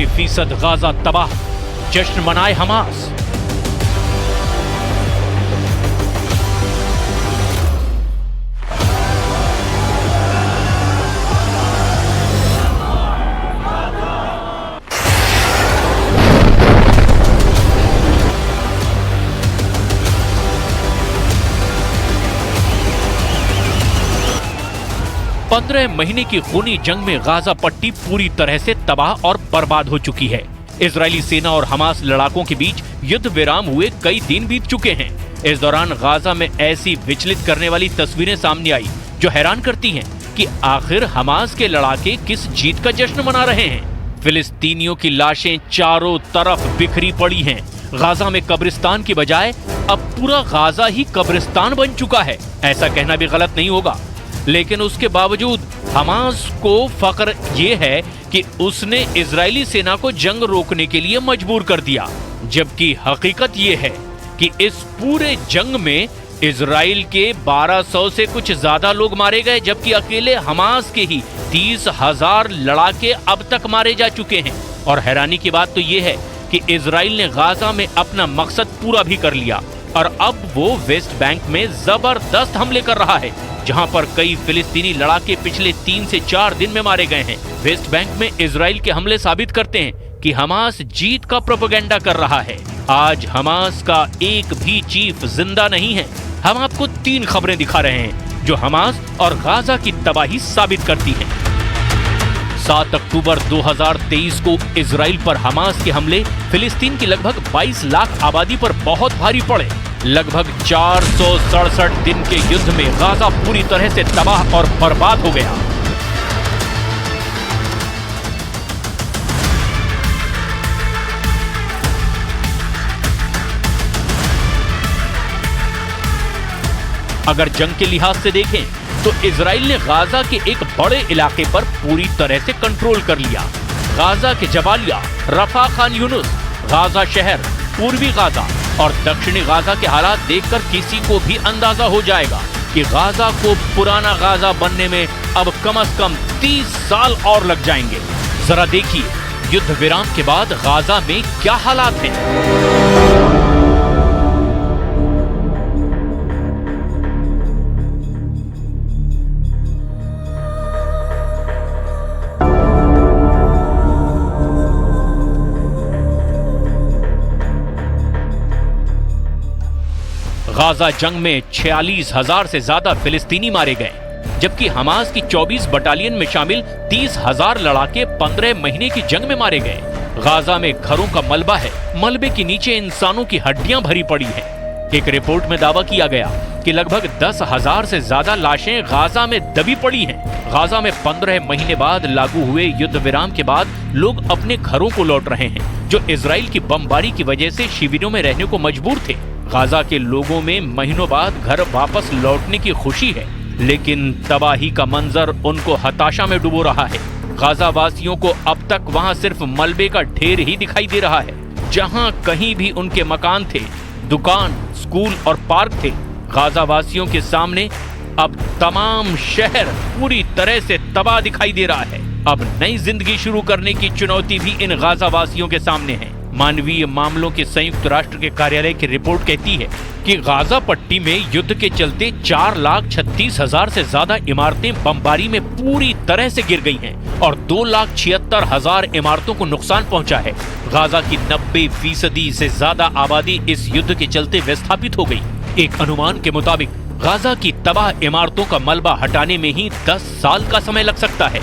90% Gaza तबाह, जश्न मनाए हमास। पंद्रह महीने की खूनी जंग में गाजा पट्टी पूरी तरह से तबाह और बर्बाद हो चुकी है। इजरायली सेना और हमास लड़ाकों के बीच युद्ध विराम हुए कई दिन बीत चुके हैं। इस दौरान गाजा में ऐसी विचलित करने वाली तस्वीरें सामने आई जो हैरान करती हैं कि आखिर हमास के लड़ाके किस जीत का जश्न मना रहे हैं। फिलिस्तीनियों की लाशें चारों तरफ बिखरी पड़ी हैं। गाजा में कब्रिस्तान की बजाय अब पूरा गाजा ही कब्रिस्तान बन चुका है। ऐसा कहना भी गलत नहीं होगा, लेकिन उसके बावजूद हमास को फख्र ये है कि उसने इजरायली सेना को जंग रोकने के लिए मजबूर कर दिया, जबकि हकीकत ये है कि इस पूरे जंग में इजराइल के 1200 से कुछ ज्यादा लोग मारे गए, जबकि अकेले हमास के ही 30,000 लड़ाके अब तक मारे जा चुके हैं। और हैरानी की बात तो ये है कि इजराइल ने गाजा में अपना मकसद पूरा भी कर लिया और अब वो वेस्ट बैंक में जबरदस्त हमले कर रहा है, जहां पर कई फिलिस्तीनी लड़ाके पिछले 3 से 4 दिन में मारे गए हैं। वेस्ट बैंक में इजराइल के हमले साबित करते हैं कि हमास जीत का प्रोपेगेंडा कर रहा है। आज हमास का एक भी चीफ जिंदा नहीं है। हम आपको 3 खबरें दिखा रहे हैं जो हमास और गाजा की तबाही साबित करती हैं। 7 अक्टूबर 2023 को इजराइल पर हमास के हमले फिलिस्तीन की लगभग 22 लाख आबादी पर बहुत भारी पड़े। लगभग 467 दिन के युद्ध में गाजा पूरी तरह से तबाह और बर्बाद हो गया। अगर जंग के लिहाज से देखें तो इजराइल ने गाजा के एक बड़े इलाके पर पूरी तरह से कंट्रोल कर लिया। गाजा के जबालिया, रफा, खान यूनुस, गाजा शहर, पूर्वी गाजा और दक्षिणी गाजा के हालात देखकर किसी को भी अंदाजा हो जाएगा कि गाजा को पुराना गाजा बनने में अब कम से कम 30 साल और लग जाएंगे। जरा देखिए युद्ध विराम के बाद गाजा में क्या हालात हैं। गाजा जंग में 46,000 से ज्यादा फिलिस्तीनी मारे गए, जबकि हमास की 24 बटालियन में शामिल 30,000 लड़ाके 15 महीने की जंग में मारे गए। गाजा में घरों का मलबा है, मलबे के नीचे इंसानों की हड्डियां भरी पड़ी हैं। एक रिपोर्ट में दावा किया गया कि लगभग 10,000 से ज्यादा लाशें गाजा में दबी पड़ी हैं। गाजा में 15 महीने बाद लागू हुए युद्ध विराम के बाद लोग अपने घरों को लौट रहे हैं, जो इजराइल की बमबारी की वजह से शिविरों में रहने को मजबूर थे। गाजा के लोगों में महीनों बाद घर वापस लौटने की खुशी है, लेकिन तबाही का मंजर उनको हताशा में डुबो रहा है। गाजा वासियों को अब तक वहां सिर्फ मलबे का ढेर ही दिखाई दे रहा है। जहां कहीं भी उनके मकान थे, दुकान, स्कूल और पार्क थे, गाजा वासियों के सामने अब तमाम शहर पूरी तरह से तबाह दिखाई दे रहा है। अब नई जिंदगी शुरू करने की चुनौती भी इन गाजा वासियों के सामने है। मानवीय मामलों के संयुक्त राष्ट्र के कार्यालय की रिपोर्ट कहती है कि गाजा पट्टी में युद्ध के चलते 4,36,000 से ज्यादा इमारतें बमबारी में पूरी तरह से गिर गई हैं और 2,76,000 इमारतों को नुकसान पहुंचा है। गाजा की 90% से ज्यादा आबादी इस युद्ध के चलते विस्थापित हो गई। एक अनुमान के मुताबिक गाजा की तबाह इमारतों का मलबा हटाने में ही 10 साल का समय लग सकता है।